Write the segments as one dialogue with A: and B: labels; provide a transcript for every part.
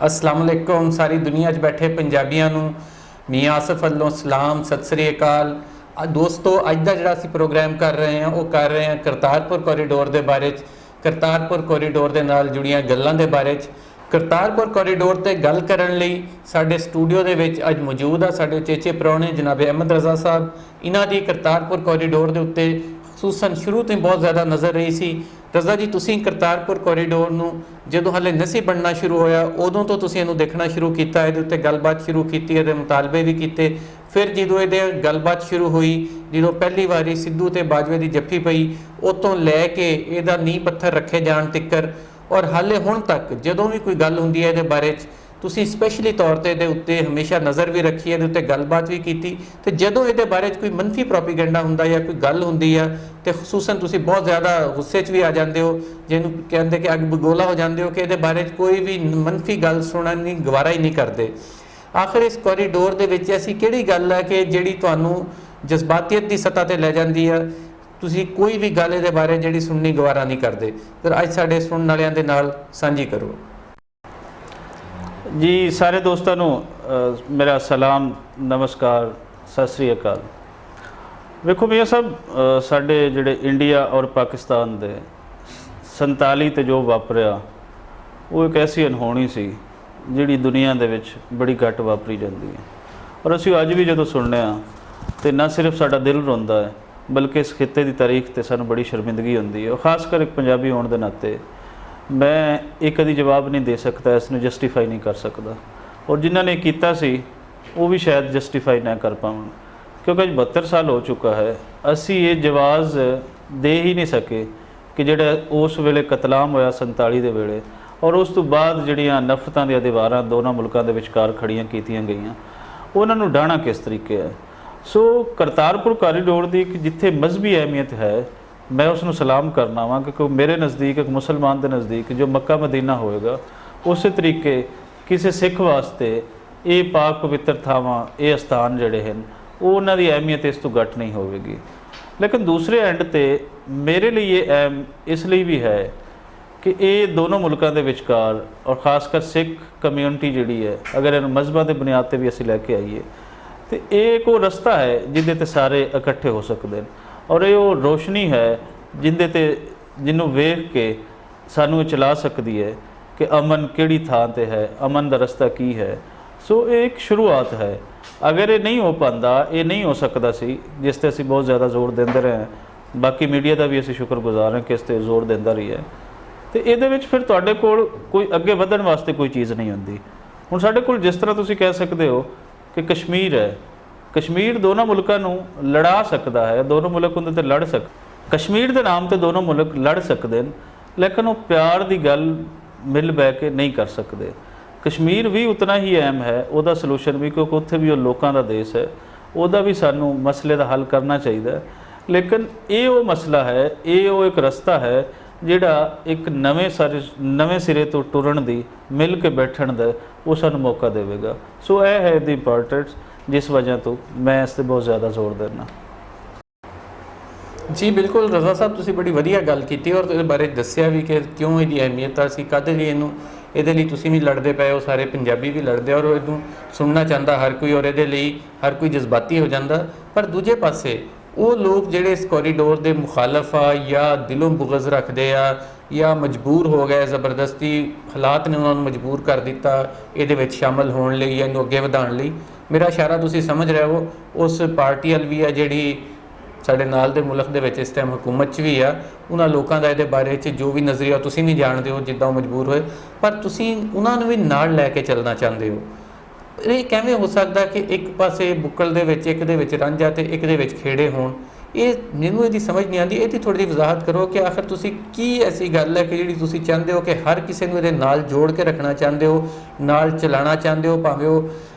A: अस्सलाम वालेकुम सारी दुनिया 'ਚ बैठे पंजाबियों ਨੂੰ ਮੀਆਂ ਆਸਫ ਵੱਲੋਂ ਸਲਾਮ ਸਤਿ ਸ੍ਰੀ ਅਕਾਲ। ਦੋਸਤੋ ਅੱਜ ਦਾ ਜਿਹੜਾ ਅਸੀਂ ਪ੍ਰੋਗਰਾਮ ਕਰ ਰਹੇ ਹਾਂ ਉਹ ਕਰ ਰਹੇ ਹਾਂ ਕਰਤਾਰਪੁਰ ਕੋਰੀਡੋਰ ਦੇ ਬਾਰੇ 'ਚ, ਕਰਤਾਰਪੁਰ ਕੋਰੀਡੋਰ ਦੇ ਨਾਲ ਜੁੜੀਆਂ ਗੱਲਾਂ ਦੇ ਬਾਰੇ 'ਚ। ਕਰਤਾਰਪੁਰ ਕੋਰੀਡੋਰ ਤੇ ਗੱਲ ਕਰਨ ਲਈ ਸਾਡੇ ਸਟੂਡੀਓ ਦੇ ਵਿੱਚ ਅੱਜ ਮੌਜੂਦ ਆ ਸਾਡੇ ਉਚੇਚੇ ਪ੍ਰਾਹੁਣੇ ਜਨਾਬ ਅਹਿਮਦ ਰਜ਼ਾ ਸਾਹਿਬ। ਇਹਨਾਂ ਦੀ ਕਰਤਾਰਪੁਰ ਕੋਰੀਡੋਰ ਦੇ ਉੱਤੇ ਖਸੂਸਨ ਸ਼ੁਰੂ ਤੋਂ ਬਹੁਤ ਜ਼ਿਆਦਾ ਨਜ਼ਰ ਰਹੀ ਸੀ। रज़ा जी तुसीं करतारपुर कोरीडोर नूं जदों हले नहीं बनना शुरू होया उदों तो तुसीं इहनूं देखना शुरू किया, इहदे उत्ते गलबात शुरू की, इहदे मुतालबे भी किए। फिर जदों इहदे गलबात शुरू हुई, जदों पहली वारी सिद्धू ते बाजवे की जफ्फी पई उतों लैके इहदा नींह पत्थर रखे जाण तिक्कर और हाले हुण तक जदों भी कोई गल हुंदी है इहदे बारे तुसीं स्पैशली तौर पर इहदे उत्ते हमेशा नज़र भी रखी, इहदे उत्ते गलबात भी की। तो जदों इहदे बारे कोई मनफी प्रोपीगेंडा हुंदा या कोई गल हुंदी है तो खसूसन तुसीं बहुत ज़्यादा गुस्से च भी आ जाते हो, जिन्हों कहते कि अग बगोला हो जाते हो कि इहदे बारे कोई भी मनफी गल सुननी गवारा ही नहीं करते। आखिर इस कोरीडोर दे विच ऐसी किहड़ी गल है कि जिहड़ी तुहानूं जज्बातीयत की सतह ते लै जांदी है, तुसीं कोई भी गल इहदे बारे जिहड़ी सुननी गवारा नहीं करते? फिर अज साडे सुनने वालियां दे नाल सांझी करो
B: जी। सारे दोस्तों मेरा सलाम, नमस्कार, सत श्री अकाल। वेखो भैया साहब, साडे जिहड़े इंडिया और पाकिस्तान दे 47 ते जो वापरिया वो एक ऐसी अनहोनी सी जिहड़ी दुनिया दे विच बड़ी घट वापरी जाती है। और असीं अज भी जदों सुनने तो ना सिर्फ साडा दिल रोंदा है बल्कि इस खिते की तारीख ते सानूं बड़ी शर्मिंदगी होंदी है। खासकर एक पंजाबी होने के नाते मैं एक कभी जवाब नहीं दे सकता, इसनूं जस्टिफाई नहीं कर सकता। और जिन्हां ने कीता सी वो भी शायद जस्टिफाई ना कर पावन, क्योंकि अज 72 साल हो चुका है। असी ये जवाब दे ही नहीं सके कि जिहड़ा उस वेले कतलाम होया 47 दे वेले और उस तो बाद जिहड़ियां नफरतां दी दीवारां दोनों मुल्कां दे विचकार खड़ियां कीतियां गईयां उन्हां नूं ढाहना किस तरीके है। सो करतारपुर कोरीडोर दी जिथे मजहबी अहमियत है मैं उसनूं सलाम करना वा, क्योंकि मेरे नज़दीक एक मुसलमान के नज़दीक जो मक्का मदीना होएगा उस तरीके किसी सिख वास्ते ये पाक पवित्र थावां ये अस्थान जिहड़े हैं उन्हां दी अहमियत इस तो घट नहीं होगी। लेकिन दूसरे एंड ते मेरे लिए ये अहम इसलिए भी है कि ये दोनों मुल्कों के विचकार और खासकर सिख कम्यूनिटी जिहड़ी है अगर इन मजहबां की बुनियाद पर भी असीं लैके आईए तो ये एक वो रस्ता है जिहदे ते सारे इकट्ठे हो सकते हैं और ये वो रोशनी है जिंदे ते जिन्हों वेख के सानू चला सकती है कि अमन किहड़ी थां ते है, अमन का रस्ता की है। सो ये एक शुरुआत है। अगर ये नहीं हो पाता, ये नहीं हो सकता सी जिस ते असीं बहुत ज़्यादा जोर देंदे रहे हैं। बाकी मीडिया का भी असीं शुक्रगुजार हैं कि इस ते जोर देंदा रही है। तो ये फिर तुहाडे कोल कोई अगे वधण वास्ते कोई चीज़ नहीं होंदी। हुण साडे कोल जिस तरह तुसीं कह सकते हो कि कश्मीर है, कश्मीर दोनों मुल्कों को लड़ा सकता है, दोनों मुल्क उन्हें लड़ सक कश्मीर के नाम पर दोनों मुल्क लड़ सकते हैं, लेकिन वो प्यार की गल मिल बह के नहीं कर सकते। कश्मीर भी उतना ही अहम है, वह सलूशन भी, क्योंकि उत्थे भी वो लोगों का देश है, वह भी सानू मसले का हल करना चाहिए। लेकिन ये वो मसला है, ये वो एक रस्ता है जिहड़ा एक नवे सिरे तो टुरन की मिल के बैठण का वो सानू मौका देगा। सो यह है दी इंपॉर्टेंस जिस वजह तो मैं इस पर बहुत ज़्यादा जोर देना।
A: जी बिल्कुल रज़ा साहब, तुसीं बड़ी वधिया गल कीती और इहदे बारे दस्सिया भी कि क्यों इहदी अहमियत आ, कद लई इहनूं इहदे लई तुसीं भी लड़दे पए हो, सारे पंजाबी भी लड़दे और इहनूं सुनना चाहता हर कोई और इहदे लई हर कोई जज्बाती हो जाता। पर दूजे पासे वो लोग जिहड़े इस कोरीडोर के मुखालफ आ या दिलों बुगज़ रखते आ या मजबूर हो गए, ज़बरदस्ती हालात ने उन्होंने मजबूर कर दिता इहदे विच शामिल होने लई या इहनूं अगे वधाउण लई। मेरा इशारा तुसीं समझ रहे हो उस पार्टी वाल भी है जिहड़ी साडे नाल दे मुल्क दे विच इस टाइम हुकूमत च भी आ, उन्हां लोकां दा इहदे बारे च जो भी नज़रिया तुसीं भी जाणदे हो जिद्दां मजबूर होए, पर तुसीं उन्हां नूं भी नाल लैके चलना चाहते हो। ये किवें हो सकदा कि एक पासे बुक्कल दे विच एक दे विच रांझा ते एक दे विच खेड़े होण? ये मैनूं इहदी समझ नहीं आती। इहदी थोड़ी जी वजाहत करो कि आखिर तुसीं की ऐसी गल है कि जिहड़ी तुसीं चाहते हो कि हर किसी नूं इहदे नाल जोड़ के रखना चाहते हो, नाल चलाना चाहते हो, भावें वो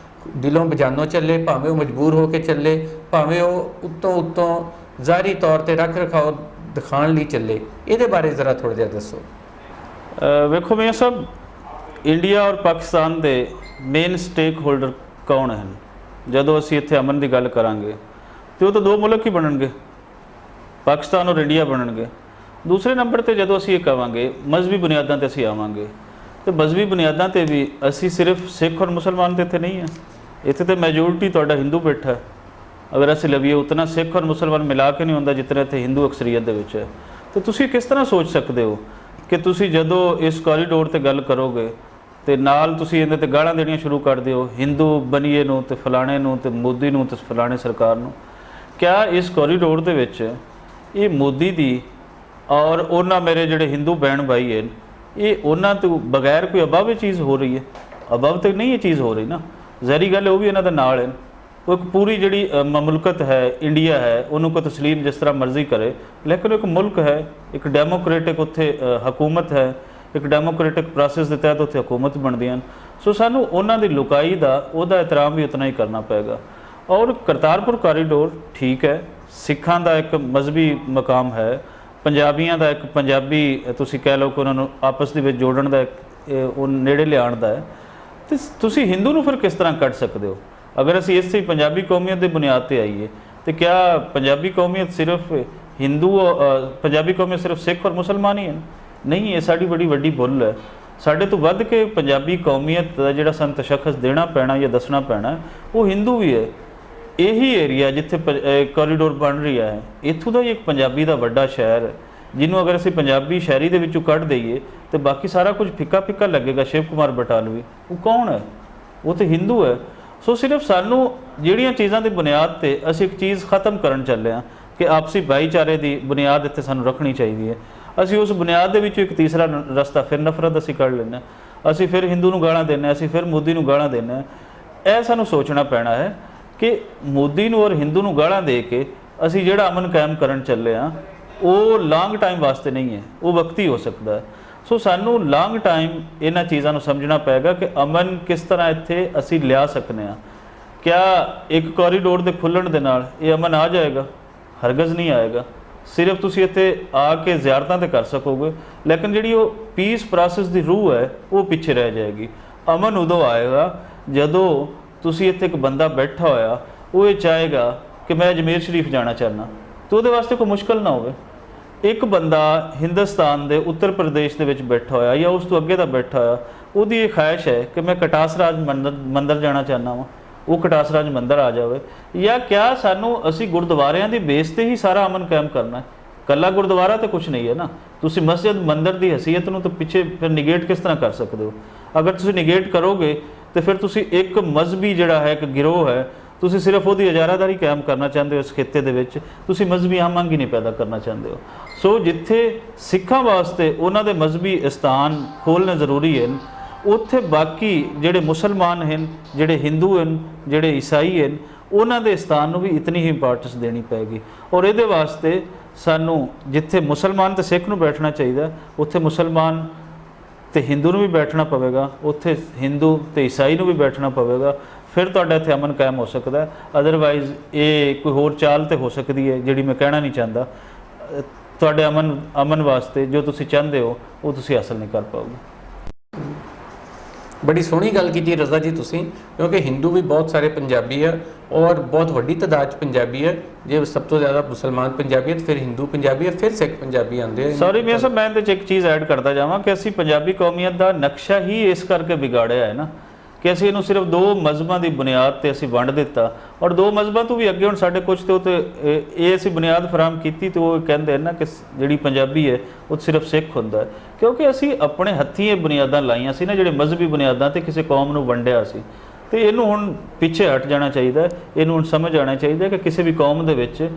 A: दिलों बजानों चले, भावें वो मजबूर होकर चले, भावें वो उत्तों ज़ाहरी तौर पर रख रखाव दिखाने लई चले। ये बारे ज़रा थोड़ा जिहा दसो।
B: वेखो मियां साहब, इंडिया और पाकिस्तान के मेन स्टेक होल्डर कौन हैं? जदों असीं इत्थे अमन की गल करांगे तो दो मुल्क ही बनणगे, पाकिस्तान और इंडिया बनणगे। दूसरे नंबर पर जदों असीं ये कहांगे मजहबी बुनियादां ते असीं आवांगे ਤੇ ਮਜ਼ਹਬੀ ਬੁਨਿਆਦਾਂ ਤੇ ਵੀ ਅਸੀਂ ਸਿਰਫ ਸਿੱਖ ਔਰ ਮੁਸਲਮਾਨ ਤੇ ਇੱਥੇ ਨਹੀਂ ਹੈ, ਇੱਥੇ ਤੇ ਮੈਜੋਰਿਟੀ ਤੁਹਾਡਾ ਹਿੰਦੂ ਬੈਠਾ ਹੈ। ਅਗਰ ਅਸੀਂ ਲਵੀਏ ਉਤਨਾ ਸਿੱਖ ਔਰ ਮੁਸਲਮਾਨ ਮਿਲਾ ਕੇ ਨਹੀਂ ਹੁੰਦਾ ਜਿਤਨਾ ਇੱਥੇ ਹਿੰਦੂ ਅਕਸਰੀਅਤ ਦੇ ਵਿੱਚ ਹੈ। ਤੇ ਤੁਸੀਂ ਕਿਸ ਤਰ੍ਹਾਂ ਸੋਚ ਸਕਦੇ ਹੋ ਕਿ ਤੁਸੀਂ ਜਦੋਂ ਇਸ ਕੋਰੀਡੋਰ ਤੇ ਗੱਲ ਕਰੋਗੇ ਤੇ ਨਾਲ ਤੁਸੀਂ ਇਹਦੇ ਤੇ ਗਾਲਾਂ ਦੇਣੀਆਂ ਸ਼ੁਰੂ ਕਰ ਦਿਓ, ਹਿੰਦੂ ਬਣੀਏ ਨੂੰ ਤੇ ਫਲਾਣੇ ਨੂੰ ਤੇ ਮੋਦੀ ਨੂੰ ਤੇ ਫਲਾਣੇ ਸਰਕਾਰ ਨੂੰ। ਕਿਆ ਇਸ ਕੋਰੀਡੋਰ ਦੇ ਵਿੱਚ ਇਹ ਮੋਦੀ ਦੀ ਔਰ ਉਹਨਾਂ ਮੇਰੇ ਜਿਹੜੇ ਹਿੰਦੂ ਭੈਣ ਭਾਈ ਹਨ, ਇਹ ਉਹਨਾਂ ਤੋਂ ਬਗੈਰ ਕੋਈ ਅਬਵ ਚੀਜ਼ ਹੋ ਰਹੀ ਹੈ? ਅਬਵ ਤੇ ਨਹੀਂ ਇਹ ਚੀਜ਼ ਹੋ ਰਹੀ ਨਾ, ਜ਼ਹਿਰੀ ਗੱਲ ਉਹ ਵੀ ਇਹਨਾਂ ਦੇ ਨਾਲ ਹਨ। ਉਹ ਇੱਕ ਪੂਰੀ ਜਿਹੜੀ ਮਮਲਕਤ ਹੈ, ਇੰਡੀਆ ਹੈ, ਉਹਨੂੰ ਕੋਈ ਤਸਲੀਮ ਜਿਸ ਤਰ੍ਹਾਂ ਮਰਜ਼ੀ ਕਰੇ, ਲੇਕਿਨ ਇੱਕ ਮੁਲਕ ਹੈ, ਇੱਕ ਡੈਮੋਕ੍ਰੇਟਿਕ ਉੱਥੇ ਹਕੂਮਤ ਹੈ, ਇੱਕ ਡੈਮੋਕ੍ਰੇਟਿਕ ਪ੍ਰੋਸੈਸ ਦੇ ਤਹਿਤ ਉੱਥੇ ਹਕੂਮਤ ਬਣਦੀਆਂ ਹਨ। ਸੋ ਸਾਨੂੰ ਉਹਨਾਂ ਦੀ ਲੁਕਾਈ ਦਾ ਉਹਦਾ ehtiram ਵੀ ਉਤਨਾ ਹੀ ਕਰਨਾ ਪਏਗਾ। ਔਰ ਕਰਤਾਰਪੁਰ ਕੋਰੀਡੋਰ ਠੀਕ ਹੈ, ਸਿੱਖਾਂ ਦਾ ਇੱਕ ਮਜ਼ਹਬੀ ਮਕਾਮ ਹੈ, ਪੰਜਾਬੀਆਂ ਦਾ ਇੱਕ ਪੰਜਾਬੀ ਤੁਸੀਂ ਕਹਿ ਲਓ ਕਿ ਉਹਨਾਂ ਨੂੰ ਆਪਸ ਦੇ ਵਿੱਚ ਜੋੜਨ ਦਾ ਉਹ ਨੇੜੇ ਲਿਆਉਣ ਦਾ ਹੈ। ਤੇ ਤੁਸੀਂ ਹਿੰਦੂ ਨੂੰ ਫਿਰ ਕਿਸ ਤਰ੍ਹਾਂ ਕੱਢ ਸਕਦੇ ਹੋ? ਅਗਰ ਅਸੀਂ ਇਸੇ ਪੰਜਾਬੀ ਕੌਮੀਅਤ ਦੇ ਬੁਨਿਆਦ ਤੇ ਆਈਏ ਤੇ ਕਿਆ ਪੰਜਾਬੀ ਕੌਮੀਅਤ ਸਿਰਫ ਹਿੰਦੂ ਪੰਜਾਬੀ ਕੌਮੀਅਤ ਸਿਰਫ ਸਿੱਖ ਔਰ ਮੁਸਲਮਾਨ ਹੀ ਹਨ? ਨਹੀਂ, ਇਹ ਸਾਡੀ ਬੜੀ ਵੱਡੀ ਭੁੱਲ ਹੈ। ਸਾਡੇ ਤੋਂ ਵੱਧ ਕੇ ਪੰਜਾਬੀ ਕੌਮੀਅਤ ਦਾ ਜਿਹੜਾ ਸਾਨੂੰ ਤਸ਼ੱਖੁਸ ਦੇਣਾ ਪੈਣਾ ਜਾਂ ਦੱਸਣਾ ਪੈਣਾ ਉਹ ਹਿੰਦੂ ਵੀ ਹੈ। ਇਹੀ ਏਰੀਆ ਜਿੱਥੇ ਕੋਰੀਡੋਰ ਬਣ ਰਿਹਾ ਹੈ, ਇੱਥੋਂ ਦਾ ਹੀ ਇੱਕ ਪੰਜਾਬੀ ਦਾ ਵੱਡਾ ਸ਼ਹਿਰ ਹੈ, ਜਿਹਨੂੰ ਅਗਰ ਅਸੀਂ ਪੰਜਾਬੀ ਸ਼ਹਿਰੀ ਦੇ ਵਿੱਚੋਂ ਕੱਢ ਦਈਏ ਤੇ ਬਾਕੀ ਸਾਰਾ ਕੁਝ ਫਿੱਕਾ ਫਿੱਕਾ ਲੱਗੇਗਾ। ਸ਼ਿਵ ਕੁਮਾਰ ਬਟਾਲਵੀ ਉਹ ਕੌਣ ਹੈ? ਉਹ ਤੇ ਹਿੰਦੂ ਹੈ। ਸੋ ਸਿਰਫ ਸਾਨੂੰ ਜਿਹੜੀਆਂ ਚੀਜ਼ਾਂ ਦੀ ਬੁਨਿਆਦ ਤੇ ਅਸੀਂ ਇੱਕ ਚੀਜ਼ ਖਤਮ ਕਰਨ ਚੱਲੇ ਹਾਂ ਕਿ ਆਪਸੀ ਭਾਈਚਾਰੇ ਦੀ ਬੁਨਿਆਦ ਇੱਥੇ ਸਾਨੂੰ ਰੱਖਣੀ ਚਾਹੀਦੀ ਹੈ, ਅਸੀਂ ਉਸ ਬੁਨਿਆਦ ਦੇ ਵਿੱਚੋਂ ਇੱਕ ਤੀਸਰਾ ਰਸਤਾ ਫਿਰ ਨਫ਼ਰਤ ਅਸੀਂ ਕੱਢ ਲੈਂਦੇ, ਅਸੀਂ ਫਿਰ ਹਿੰਦੂ ਨੂੰ ਗਾਲਾਂ ਦਿੰਦੇ, ਅਸੀਂ ਫਿਰ ਮੋਦੀ ਨੂੰ ਗਾਲਾਂ ਦਿੰਦੇ। ਇਹ ਸਾਨੂੰ ਸੋਚਣਾ ਪੈਣਾ ਹੈ ਕਿ ਮੋਦੀ ਨੂੰ ਔਰ ਹਿੰਦੂ ਨੂੰ ਗਾਲਾਂ ਦੇ ਕੇ ਅਸੀਂ ਜਿਹੜਾ ਅਮਨ ਕਾਇਮ ਕਰਨ ਚੱਲੇ ਹਾਂ ਉਹ ਲੌਂਗ ਟਾਈਮ ਵਾਸਤੇ ਨਹੀਂ ਹੈ, ਉਹ ਵਕਤੀ ਹੋ ਸਕਦਾ ਹੈ। ਸੋ ਸਾਨੂੰ ਲੌਂਗ ਟਾਈਮ ਇਹਨਾਂ ਚੀਜ਼ਾਂ ਨੂੰ ਸਮਝਣਾ ਪਏਗਾ ਕਿ ਅਮਨ ਕਿਸ ਤਰ੍ਹਾਂ ਇੱਥੇ ਅਸੀਂ ਲਿਆ ਸਕਨੇ ਹਾਂ। ਕਿਆ ਇੱਕ ਕੋਰੀਡੋਰ ਦੇ ਖੁੱਲ੍ਹਣ ਦੇ ਨਾਲ ਇਹ ਅਮਨ ਆ ਜਾਏਗਾ? ਹਰਗਜ਼ ਨਹੀਂ ਆਏਗਾ। ਸਿਰਫ ਤੁਸੀਂ ਇੱਥੇ ਆ ਕੇ ਜ਼ਿਆਰਤਾਂ ਤੇ ਕਰ ਸਕੋਗੇ, ਲੇਕਿਨ ਜਿਹੜੀ ਉਹ ਪੀਸ ਪ੍ਰੋਸੈਸ ਦੀ ਰੂਹ ਹੈ ਉਹ ਪਿੱਛੇ ਰਹਿ ਜਾਏਗੀ। ਅਮਨ ਉਦੋਂ ਆਏਗਾ ਜਦੋਂ ਤੁਸੀਂ ਇੱਥੇ ਇੱਕ ਬੰਦਾ ਬੈਠਾ ਹੋਇਆ ਉਹ ਇਹ ਚਾਹੇਗਾ ਕਿ ਮੈਂ ਅਜਮੇਰ ਸ਼ਰੀਫ ਜਾਣਾ ਚਾਹੁੰਦਾ, ਤਾਂ ਉਹਦੇ ਵਾਸਤੇ ਕੋਈ ਮੁਸ਼ਕਲ ਨਾ ਹੋਵੇ। ਇੱਕ ਬੰਦਾ ਹਿੰਦੁਸਤਾਨ ਦੇ ਉੱਤਰ ਪ੍ਰਦੇਸ਼ ਦੇ ਵਿੱਚ ਬੈਠਾ ਹੋਇਆ ਜਾਂ ਉਸ ਤੋਂ ਅੱਗੇ ਦਾ ਬੈਠਾ ਹੋਇਆ, ਉਹਦੀ ਇਹ ਖੁਆਇਸ਼ ਹੈ ਕਿ ਮੈਂ ਕਟਾਸਰਾਜ ਮੰਦਰ ਜਾਣਾ ਚਾਹੁੰਦਾ ਵਾਂ, ਉਹ ਕਟਾਸਰਾਜ ਮੰਦਰ ਆ ਜਾਵੇ। ਜਾਂ ਕਿਆ ਸਾਨੂੰ ਅਸੀਂ ਗੁਰਦੁਆਰਿਆਂ ਦੀ ਬੇਸ ਤੇ ਹੀ ਸਾਰਾ ਅਮਨ ਕਾਇਮ ਕਰਨਾ ਹੈ? ਕੱਲਾ ਗੁਰਦੁਆਰਾ ਤਾਂ ਕੁਛ ਨਹੀਂ ਹੈ ਨਾ, ਤੁਸੀਂ ਮਸਜਿਦ ਮੰਦਰ ਦੀ ਹਸੀਅਤ ਨੂੰ ਤਾਂ ਪਿੱਛੇ ਫਿਰ ਨਿਗੇਟ ਕਿਸ ਤਰ੍ਹਾਂ ਕਰ ਸਕਦੇ ਹੋ? ਅਗਰ ਤੁਸੀਂ ਨਿਗੇਟ ਕਰੋਗੇ ਤੇ ਫਿਰ ਤੁਸੀਂ ਇੱਕ ਮਜ਼ਹਬੀ ਜਿਹੜਾ ਹੈ, ਇੱਕ ਗਿਰੋਹ ਹੈ, ਤੁਸੀਂ ਸਿਰਫ ਉਹਦੀ ਇਜਾਰਾਦਾਰੀ ਕਾਇਮ ਕਰਨਾ ਚਾਹੁੰਦੇ ਹੋ ਇਸ ਖਿੱਤੇ ਦੇ ਵਿੱਚ, ਤੁਸੀਂ ਮਜ਼ਹਬੀ ਹਮਦਰਦੀ ਨਹੀਂ ਪੈਦਾ ਕਰਨਾ ਚਾਹੁੰਦੇ ਹੋ। ਸੋ ਜਿੱਥੇ ਸਿੱਖਾਂ ਵਾਸਤੇ ਉਹਨਾਂ ਦੇ ਮਜ਼ਹਬੀ ਸਥਾਨ ਖੋਲ੍ਹਣੇ ਜ਼ਰੂਰੀ ਹਨ, ਉੱਥੇ ਬਾਕੀ ਜਿਹੜੇ ਮੁਸਲਮਾਨ ਹਨ, ਜਿਹੜੇ ਹਿੰਦੂ ਹਨ, ਜਿਹੜੇ ਈਸਾਈ ਹਨ, ਉਹਨਾਂ ਦੇ ਸਥਾਨ ਨੂੰ ਵੀ ਇਤਨੀ ਹੀ ਇੰਪੋਰਟੈਂਸ ਦੇਣੀ ਪਏਗੀ। ਔਰ ਇਹਦੇ ਵਾਸਤੇ ਸਾਨੂੰ ਜਿੱਥੇ ਮੁਸਲਮਾਨ ਤੇ ਸਿੱਖ ਨੂੰ ਬੈਠਣਾ ਚਾਹੀਦਾ, ਉੱਥੇ ਮੁਸਲਮਾਨ ਤੇ ਹਿੰਦੂ ਨੂੰ ਵੀ ਬੈਠਣਾ ਪਵੇਗਾ, ਉੱਥੇ ਹਿੰਦੂ ਤੇ ਈਸਾਈ ਨੂੰ ਵੀ ਬੈਠਣਾ ਪਵੇਗਾ। ਫਿਰ ਤੁਹਾਡਾ ਇੱਥੇ ਅਮਨ ਕਾਇਮ ਹੋ ਸਕਦਾ ਹੈ। ਅਦਰਵਾਈਜ਼ ਇਹ ਕੋਈ ਹੋਰ ਚਾਲ ਤੇ ਹੋ ਸਕਦੀ ਹੈ ਜਿਹੜੀ ਮੈਂ ਕਹਿਣਾ ਨਹੀਂ ਚਾਹੁੰਦਾ। ਤੁਹਾਡੇ ਅਮਨ ਵਾਸਤੇ ਜੋ ਤੁਸੀਂ ਚਾਹੁੰਦੇ ਹੋ ਉਹ ਤੁਸੀਂ ਹਾਸਲ ਨਹੀਂ ਕਰ ਪਾਓਗੇ।
A: ਬੜੀ ਸੋਹਣੀ ਗੱਲ ਕੀਤੀ ਰਜ਼ਾ ਜੀ ਤੁਸੀਂ, ਕਿਉਂਕਿ ਹਿੰਦੂ ਵੀ ਬਹੁਤ ਸਾਰੇ ਪੰਜਾਬੀ ਹੈ ਔਰ ਬਹੁਤ ਵੱਡੀ ਤਾਦਾਦ 'ਚ ਪੰਜਾਬੀ ਹੈ। ਜੇ ਸਭ ਤੋਂ ਜ਼ਿਆਦਾ ਮੁਸਲਮਾਨ ਪੰਜਾਬੀ ਹੈ, ਫਿਰ ਹਿੰਦੂ ਪੰਜਾਬੀ ਹੈ, ਫਿਰ ਸਿੱਖ ਪੰਜਾਬੀ ਆਉਂਦੇ ਆ।
B: ਸੌਰੀ ਮੈਂ ਸਰ, ਮੈਂ ਇਹਦੇ 'ਚ ਇੱਕ ਚੀਜ਼ ਐਡ ਕਰਦਾ ਜਾਵਾਂ ਕਿ ਅਸੀਂ ਪੰਜਾਬੀ ਕੌਮੀਅਤ ਦਾ ਨਕਸ਼ਾ ਹੀ ਇਸ ਕਰਕੇ ਵਿਗਾੜਿਆ ਹੈ ਨਾ ਕਿ ਅਸੀਂ ਇਹਨੂੰ ਸਿਰਫ ਦੋ ਮਜ਼ਹਬਾਂ ਦੀ ਬੁਨਿਆਦ ਤੇ ਅਸੀਂ ਵੰਡ ਦਿੱਤਾ। ਔਰ ਦੋ ਮਜ਼ਹਬਾਂ ਤੋਂ ਵੀ ਅੱਗੇ ਹੁਣ ਸਾਡੇ ਕੁਝ ਤੇ ਉਹ ਤੇ ਇਹ ਅਸੀਂ ਬੁਨਿਆਦ ਫਰਾਹਮ ਕੀਤੀ ਤੇ ਉਹ ਕਹਿੰਦੇ ਨਾ ਕਿ ਜਿਹੜੀ ਪੰਜਾਬੀ ਹੈ ਉਹ ਸਿਰਫ ਸਿੱਖ ਹੁੰਦਾ, ਕਿਉਂਕਿ ਅਸੀਂ ਆਪਣੇ ਹੱਥੀਂ ਇਹ ਬੁਨਿਆਦਾਂ ਲਾਈਆਂ ਸੀ ਨਾ, ਜਿਹੜੇ ਮਜ਼ਹਬੀ ਬੁਨਿਆਦਾਂ ਤੇ ਕਿਸੇ ਕੌਮ ਨੂੰ ਵੰਡਿਆ ਸੀ। ਤੇ ਇਹਨੂੰ ਹੁਣ ਪਿੱਛੇ ਹਟ ਜਾਣਾ ਚਾਹੀਦਾ, ਇਹਨੂੰ ਹੁਣ ਸਮਝ ਆਉਣਾ ਚਾਹੀਦਾ ਕਿ ਕਿਸੇ ਵੀ ਕੌਮ ਦੇ ਵਿੱਚ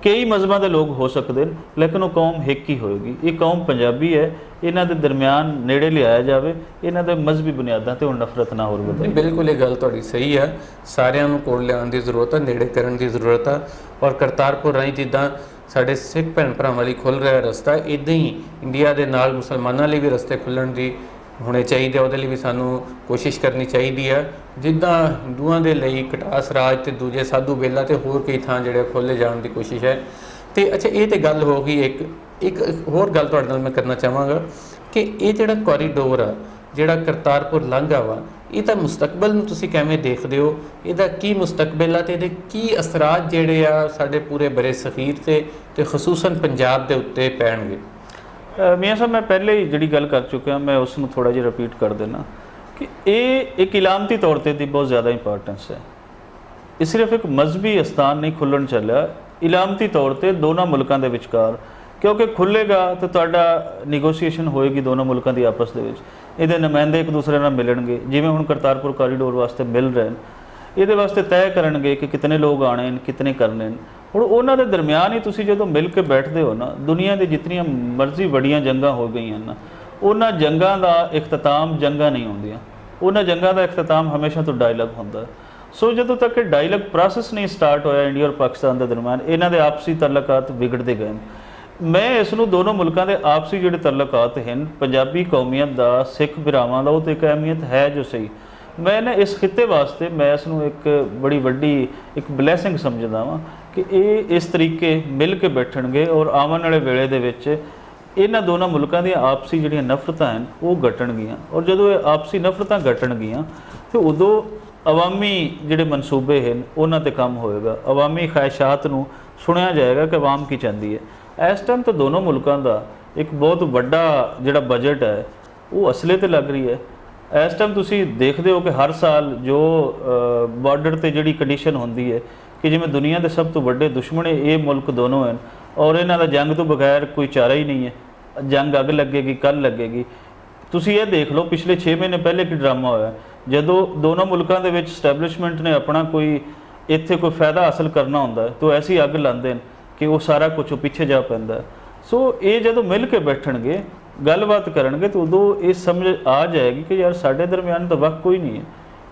B: ਕਈ ਮਜ਼ਹਬਾਂ ਦੇ ਲੋਕ ਹੋ ਸਕਦੇ ਨੇ, ਲੇਕਿਨ ਉਹ ਕੌਮ ਇੱਕ ਹੀ ਹੋਏਗੀ। ਇਹ ਕੌਮ ਪੰਜਾਬੀ ਹੈ, ਇਹਨਾਂ ਦੇ ਦਰਮਿਆਨ ਨੇੜੇ ਲਿਆਇਆ ਜਾਵੇ, ਇਹਨਾਂ ਦੇ ਮਜ਼ਹਬੀ ਬੁਨਿਆਦਾਂ ਤੇ ਹੁਣ ਨਫ਼ਰਤ ਨਾ ਹੋਰ ਵਧੇ।
A: ਬਿਲਕੁਲ ਇਹ ਗੱਲ ਤੁਹਾਡੀ ਸਹੀ ਹੈ, ਸਾਰਿਆਂ ਨੂੰ ਕੋਲ ਲਿਆਉਣ ਦੀ ਜ਼ਰੂਰਤ ਹੈ, ਨੇੜੇ ਕਰਨ ਦੀ ਜ਼ਰੂਰਤ ਹੈ। ਔਰ ਕਰਤਾਰਪੁਰ ਰਾਹੀਂ ਜਿੱਦਾਂ ਸਾਡੇ ਸਿੱਖ ਭੈਣ ਭਰਾਵਾਂ ਲਈ ਖੁੱਲ੍ਹ ਰਿਹਾ ਰਸਤਾ, ਇੱਦਾਂ ਹੀ ਇੰਡੀਆ ਦੇ ਨਾਲ ਮੁਸਲਮਾਨਾਂ ਲਈ ਵੀ ਰਸਤੇ ਖੁੱਲ੍ਹਣ ਦੀ ਹੋਣੇ ਚਾਹੀਦੇ, ਉਹਦੇ ਲਈ ਵੀ ਸਾਨੂੰ ਕੋਸ਼ਿਸ਼ ਕਰਨੀ ਚਾਹੀਦੀ ਹੈ। ਜਿੱਦਾਂ ਹਿੰਦੂਆਂ ਦੇ ਲਈ ਕਟਾਸ ਰਾਜ ਤੇ ਦੂਜੇ ਸਾਧੂ ਬੇਲਾ ਤੇ ਹੋਰ ਕਈ ਥਾਂ ਜਿਹੜੇ ਖੋਲ੍ਹੇ ਜਾਣ ਦੀ ਕੋਸ਼ਿਸ਼ ਹੈ। ਤੇ ਅੱਛਾ, ਇਹ ਤੇ ਗੱਲ ਹੋ ਗਈ। ਇੱਕ ਹੋਰ ਗੱਲ ਤੁਹਾਡੇ ਨਾਲ ਮੈਂ ਕਰਨਾ ਚਾਹਾਂਗਾ ਕਿ ਇਹ ਜਿਹੜਾ ਕੋਰੀਡੋਰ ਆ, ਜਿਹੜਾ ਕਰਤਾਰਪੁਰ ਲਾਂਘਾ ਵਾ, ਇਹ ਤਾਂ ਮੁਸਤਕਬਲ ਨੂੰ ਤੁਸੀਂ ਕਿਵੇਂ ਦੇਖਦੇ ਹੋ? ਇਹਦਾ ਕੀ ਮੁਸਤਕਬਲ ਆ ਤੇ ਇਹਦੇ ਕੀ ਅਸਰਾਤ ਜਿਹੜੇ ਆ ਸਾਡੇ ਪੂਰੇ ਬਰੇ ਸਗੀਰ ਤੇ ਖਸੂਸਨ ਪੰਜਾਬ ਦੇ ਉੱਤੇ ਪੈਣਗੇ?
B: ਮੀਆਂ ਸਾਹਿਬ, ਮੈਂ ਪਹਿਲੇ ਹੀ ਜਿਹੜੀ ਗੱਲ ਕਰ ਚੁੱਕਿਆ, ਮੈਂ ਉਸ ਨੂੰ ਥੋੜ੍ਹਾ ਜਿਹਾ ਰਿਪੀਟ ਕਰ ਦੇਣਾ ਕਿ ਇਹ ਇੱਕ ਇਲਾਮਤੀ ਤੌਰ 'ਤੇ ਦੀ ਬਹੁਤ ਜ਼ਿਆਦਾ ਇੰਪੋਰਟੈਂਸ ਹੈ। ਇਹ ਸਿਰਫ ਇੱਕ ਮਜ਼ਹਬੀ ਅਸਥਾਨ ਨਹੀਂ ਖੁੱਲ੍ਹਣ ਚੱਲਿਆ, ਇਲਾਮਤੀ ਤੌਰ 'ਤੇ ਦੋਨਾਂ ਮੁਲਕਾਂ ਦੇ ਵਿਚਕਾਰ, ਕਿਉਂਕਿ ਖੁੱਲ੍ਹੇਗਾ ਤਾਂ ਤੁਹਾਡਾ ਨੈਗੋਸ਼ੀਏਸ਼ਨ ਹੋਏਗੀ ਦੋਨੋਂ ਮੁਲਕਾਂ ਦੀ ਆਪਸ ਦੇ ਵਿੱਚ, ਇਹਦੇ ਨੁਮਾਇੰਦੇ ਇੱਕ ਦੂਸਰੇ ਨਾਲ ਮਿਲਣਗੇ, ਜਿਵੇਂ ਹੁਣ ਕਰਤਾਰਪੁਰ ਕੋਰੀਡੋਰ ਵਾਸਤੇ ਮਿਲ ਰਹੇ ਨੇ, ਇਹਦੇ ਵਾਸਤੇ ਤੈਅ ਕਰਨਗੇ ਕਿ ਕਿਤਨੇ ਲੋਕ ਆਣੇ ਨੇ, ਕਿਤਨੇ ਕਰਨੇ ਨੇ। ਹੁਣ ਉਹਨਾਂ ਦੇ ਦਰਮਿਆਨ ਹੀ ਤੁਸੀਂ ਜਦੋਂ ਮਿਲ ਕੇ ਬੈਠਦੇ ਹੋ ਨਾ, ਦੁਨੀਆ ਦੀ ਜਿਤਨੀਆਂ ਮਰਜ਼ੀ ਵੱਡੀਆਂ ਜੰਗਾਂ ਹੋ ਗਈਆਂ ਨਾ, ਉਹਨਾਂ ਜੰਗਾਂ ਦਾ ਇਖਤਤਾਮ ਜੰਗਾਂ ਨਹੀਂ ਹੁੰਦੀਆਂ, ਉਹਨਾਂ ਜੰਗਾਂ ਦਾ ਇਖਤਤਾਮ ਹਮੇਸ਼ਾ ਤੋਂ ਡਾਇਲੌਗ ਹੁੰਦਾ ਹੈ। ਸੋ ਜਦੋਂ ਤੱਕ ਇਹ ਡਾਇਲੌਗ ਪ੍ਰੋਸੈਸ ਨਹੀਂ ਸਟਾਰਟ ਹੋਇਆ ਇੰਡੀਆ ਔਰ ਪਾਕਿਸਤਾਨ ਦੇ ਦਰਮਿਆਨ, ਇਹਨਾਂ ਦੇ ਆਪਸੀ ਤਾਲੁਕਾਤ ਵਿਗੜਦੇ ਗਏ। ਮੈਂ ਇਸ ਨੂੰ ਦੋਨੋਂ ਮੁਲਕਾਂ ਦੇ ਆਪਸੀ ਜਿਹੜੇ ਤਾਲੁਕਾਤ ਹਨ, ਪੰਜਾਬੀ ਕੌਮੀਅਤ ਦਾ, ਸਿੱਖ ਭਰਾਵਾਂ ਦਾ, ਉਹ ਤਾਂ ਇੱਕ ਅਹਿਮੀਅਤ ਹੈ ਜੋ ਸਹੀ। ਮੈਂ ਨਾ ਇਸ ਖਿੱਤੇ ਵਾਸਤੇ ਮੈਂ ਇਸ ਨੂੰ ਇੱਕ ਬੜੀ ਵੱਡੀ ਇੱਕ ਬਲੈਸਿੰਗ ਸਮਝਦਾ ਵਾਂ ਕਿ ਇਹ ਇਸ ਤਰੀਕੇ ਮਿਲ ਕੇ ਬੈਠਣਗੇ ਔਰ ਆਉਣ ਵਾਲੇ ਵੇਲੇ ਦੇ ਵਿੱਚ ਇਹਨਾਂ ਦੋਨਾਂ ਮੁਲਕਾਂ ਦੀਆਂ ਆਪਸੀ ਜਿਹੜੀਆਂ ਨਫ਼ਰਤਾਂ ਹਨ ਉਹ ਘਟਣਗੀਆਂ। ਔਰ ਜਦੋਂ ਇਹ ਆਪਸੀ ਨਫ਼ਰਤਾਂ ਘਟਣਗੀਆਂ ਤੇ ਉਦੋਂ ਅਵਾਮੀ ਜਿਹੜੇ ਮਨਸੂਬੇ ਹਨ ਉਹਨਾਂ 'ਤੇ ਕੰਮ ਹੋਏਗਾ, ਅਵਾਮੀ ਖਾਹਿਸ਼ਾਤ ਨੂੰ ਸੁਣਿਆ ਜਾਏਗਾ ਕਿ ਆਵਾਮ ਕੀ ਚਾਹੁੰਦੀ ਹੈ। ਇਸ ਟਾਈਮ ਤਾਂ ਦੋਨੋਂ ਮੁਲਕਾਂ ਦਾ ਇੱਕ ਬਹੁਤ ਵੱਡਾ ਜਿਹੜਾ ਬਜਟ ਹੈ ਉਹ ਅਸਲੇ 'ਤੇ ਲੱਗ ਰਹੀ ਹੈ। ਇਸ ਟਾਈਮ ਤੁਸੀਂ ਦੇਖਦੇ ਹੋ ਕਿ ਹਰ ਸਾਲ ਜੋ ਬਾਰਡਰ 'ਤੇ ਜਿਹੜੀ ਕੰਡੀਸ਼ਨ ਹੁੰਦੀ ਹੈ ਕਿ ਜਿਵੇਂ ਦੁਨੀਆ ਦੇ ਸਭ ਤੋਂ ਵੱਡੇ ਦੁਸ਼ਮਣ ਇਹ ਮੁਲਕ ਦੋਨੋਂ ਹਨ ਔਰ ਇਹਨਾਂ ਦਾ ਜੰਗ ਤੋਂ ਬਗੈਰ ਕੋਈ ਚਾਰਾ ਹੀ ਨਹੀਂ ਹੈ, ਜੰਗ ਅੱਗ ਲੱਗੇਗੀ, ਕੱਲ੍ਹ ਲੱਗੇਗੀ। ਤੁਸੀਂ ਇਹ ਦੇਖ ਲਓ ਪਿਛਲੇ 6 ਮਹੀਨੇ ਪਹਿਲੇ ਕੀ ਡਰਾਮਾ ਹੋਇਆ, ਜਦੋਂ ਦੋਨੋਂ ਮੁਲਕਾਂ ਦੇ ਵਿੱਚ ਸਟੈਬਲਿਸ਼ਮੈਂਟ ਨੇ ਆਪਣਾ ਕੋਈ ਇੱਥੇ ਕੋਈ ਫਾਇਦਾ ਹਾਸਲ ਕਰਨਾ ਹੁੰਦਾ ਤਾਂ ਐਸੀ ਅੱਗ ਲਾਉਂਦੇ ਨੇ ਕਿ ਉਹ ਸਾਰਾ ਕੁਝ ਪਿੱਛੇ ਜਾ ਪੈਂਦਾ। ਸੋ ਇਹ ਜਦੋਂ ਮਿਲ ਕੇ ਬੈਠਣਗੇ, ਗੱਲਬਾਤ ਕਰਨਗੇ ਤਾਂ ਉਦੋਂ ਇਹ ਸਮਝ ਆ ਜਾਏਗੀ ਕਿ ਯਾਰ ਸਾਡੇ ਦਰਮਿਆਨ ਤਾਂ ਵਕਤ ਕੋਈ ਨਹੀਂ ਹੈ,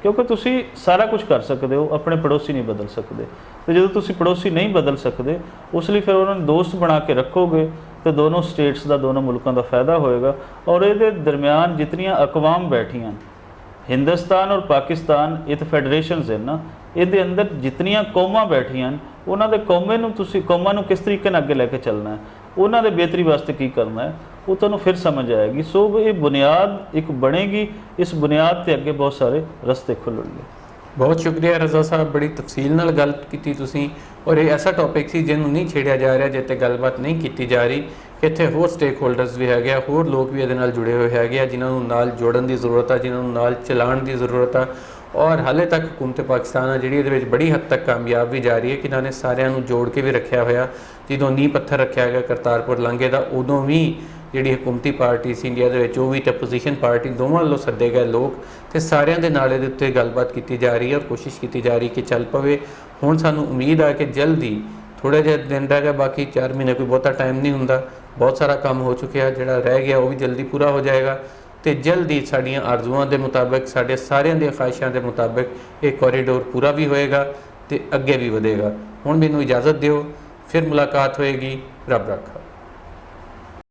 B: ਕਿਉਂਕਿ ਤੁਸੀਂ ਸਾਰਾ ਕੁਝ ਕਰ ਸਕਦੇ ਹੋ, ਆਪਣੇ ਪੜੋਸੀ ਨਹੀਂ ਬਦਲ ਸਕਦੇ। ਤੇ ਜਦੋਂ ਤੁਸੀਂ ਪੜੋਸੀ ਨਹੀਂ ਬਦਲ ਸਕਦੇ, ਉਸ ਲਈ ਫਿਰ ਉਹਨਾਂ ਨੂੰ ਦੋਸਤ ਬਣਾ ਕੇ ਰੱਖੋਗੇ ਤੇ ਦੋਨੋਂ ਸਟੇਟਸ ਦਾ, ਦੋਨੋਂ ਮੁਲਕਾਂ ਦਾ ਫਾਇਦਾ ਹੋਏਗਾ। ਔਰ ਇਹਦੇ ਦਰਮਿਆਨ ਜਿਤਨੀਆਂ ਅਕਵਾਮ ਬੈਠੀਆਂ, ਹਿੰਦੁਸਤਾਨ ਔਰ ਪਾਕਿਸਤਾਨ ਇਹ ਤਾਂ ਫੈਡਰੇਸ਼ਨਸ ਹਨ ਨਾ, ਇਹਦੇ ਅੰਦਰ ਜਿਤਨੀਆਂ ਕੌਮਾਂ ਬੈਠੀਆਂ ਉਹਨਾਂ ਦੇ ਕੌਮਾਂ ਨੂੰ ਕਿਸ ਤਰੀਕੇ ਨਾਲ ਅੱਗੇ ਲੈ ਕੇ ਚੱਲਣਾ ਹੈ, ਉਹਨਾਂ ਦੇ ਬਿਹਤਰੀ ਵਾਸਤੇ ਕੀ ਕਰਨਾ ਹੈ, ਉਹ ਤੁਹਾਨੂੰ ਫਿਰ ਸਮਝ ਆਏਗੀ। ਸੋ ਇਹ ਬੁਨਿਆਦ ਇੱਕ ਬਣੇਗੀ, ਇਸ ਬੁਨਿਆਦ 'ਤੇ ਅੱਗੇ ਬਹੁਤ ਸਾਰੇ ਰਸਤੇ ਖੁੱਲ੍ਹਣਗੇ।
A: ਬਹੁਤ ਸ਼ੁਕਰੀਆ ਰਜ਼ਾ ਸਾਹਿਬ, ਬੜੀ ਤਫਸੀਲ ਨਾਲ ਗੱਲ ਕੀਤੀ ਤੁਸੀਂ। ਔਰ ਇਹ ਐਸਾ ਟੌਪਿਕ ਸੀ ਜਿਹਨੂੰ ਨਹੀਂ ਛੇੜਿਆ ਜਾ ਰਿਹਾ, ਜਿੱਤੇ ਗੱਲਬਾਤ ਨਹੀਂ ਕੀਤੀ ਜਾ ਰਹੀ। ਇੱਥੇ ਹੋਰ ਸਟੇਕ ਹੋਲਡਰਸ ਵੀ ਹੈਗੇ ਆ, ਹੋਰ ਲੋਕ ਵੀ ਇਹਦੇ ਨਾਲ ਜੁੜੇ ਹੋਏ ਹੈਗੇ ਆ, ਜਿਨ੍ਹਾਂ ਨੂੰ ਨਾਲ ਜੋੜਨ ਦੀ ਜ਼ਰੂਰਤ ਆ, ਜਿਨ੍ਹਾਂ ਨੂੰ ਨਾਲ ਚਲਾਉਣ ਦੀ ਜ਼ਰੂਰਤ ਆ। ਔਰ ਹਾਲੇ ਤੱਕ ਹਕੂਮਤ ਪਾਕਿਸਤਾਨ ਆ ਜਿਹੜੀ ਇਹਦੇ ਵਿੱਚ ਬੜੀ ਹੱਦ ਤੱਕ ਕਾਮਯਾਬ ਵੀ ਜਾ ਰਹੀ ਹੈ ਕਿ ਇਹਨਾਂ ਨੇ ਸਾਰਿਆਂ ਨੂੰ ਜੋੜ ਕੇ ਵੀ ਰੱਖਿਆ ਹੋਇਆ। ਜਦੋਂ ਨੀਂਹ ਪੱਥਰ ਰੱਖਿਆ ਗਿਆ ਕਰਤਾਰਪੁਰ ਲਾਂਘੇ ਦਾ, ਉਦੋਂ ਵੀ ਜਿਹੜੀ ਹਕੂਮਤੀ ਪਾਰਟੀ ਸੀ ਇੰਡੀਆ ਦੇ ਵਿੱਚ, ਉਹ ਵੀ ਤੇ ਆਪੋਜੀਸ਼ਨ ਪਾਰਟੀ, ਦੋਵਾਂ ਵੱਲੋਂ ਸੱਦੇ ਗਏ ਲੋਕ, ਤੇ ਸਾਰਿਆਂ ਦੇ ਨਾਲ ਇਹਦੇ ਉੱਤੇ ਗੱਲਬਾਤ ਕੀਤੀ ਜਾ ਰਹੀ ਹੈ ਔਰ ਕੋਸ਼ਿਸ਼ ਕੀਤੀ ਜਾ ਰਹੀ ਕਿ ਚੱਲ ਪਵੇ। ਹੁਣ ਸਾਨੂੰ ਉਮੀਦ ਆ ਕਿ ਜਲਦੀ, ਥੋੜ੍ਹੇ ਜਿਹੇ ਦਿਨ ਰਹਿ ਗਏ, ਬਾਕੀ 4 ਮਹੀਨੇ ਕੋਈ ਬਹੁਤਾ ਟਾਈਮ ਨਹੀਂ ਹੁੰਦਾ, ਬਹੁਤ ਸਾਰਾ ਕੰਮ ਹੋ ਚੁੱਕਿਆ, ਜਿਹੜਾ ਰਹਿ ਗਿਆ ਉਹ ਵੀ ਜਲਦੀ ਪੂਰਾ ਹੋ ਜਾਏਗਾ ਤੇ ਜਲਦੀ ਸਾਡੀਆਂ ਆਰਜ਼ੂਆਂ ਦੇ ਮੁਤਾਬਕ, ਸਾਡੇ ਸਾਰਿਆਂ ਦੀਆਂ ਖਾਹਿਸ਼ਾਂ ਦੇ ਮੁਤਾਬਕ ਇਹ ਕੋਰੀਡੋਰ ਪੂਰਾ ਵੀ ਹੋਏਗਾ ਤੇ ਅੱਗੇ ਵੀ ਵਧੇਗਾ। ਹੁਣ ਮੈਨੂੰ ਇਜਾਜ਼ਤ ਦਿਓ, ਫਿਰ ਮੁਲਾਕਾਤ ਹੋਏਗੀ। ਰੱਬ ਰਾਖਾ।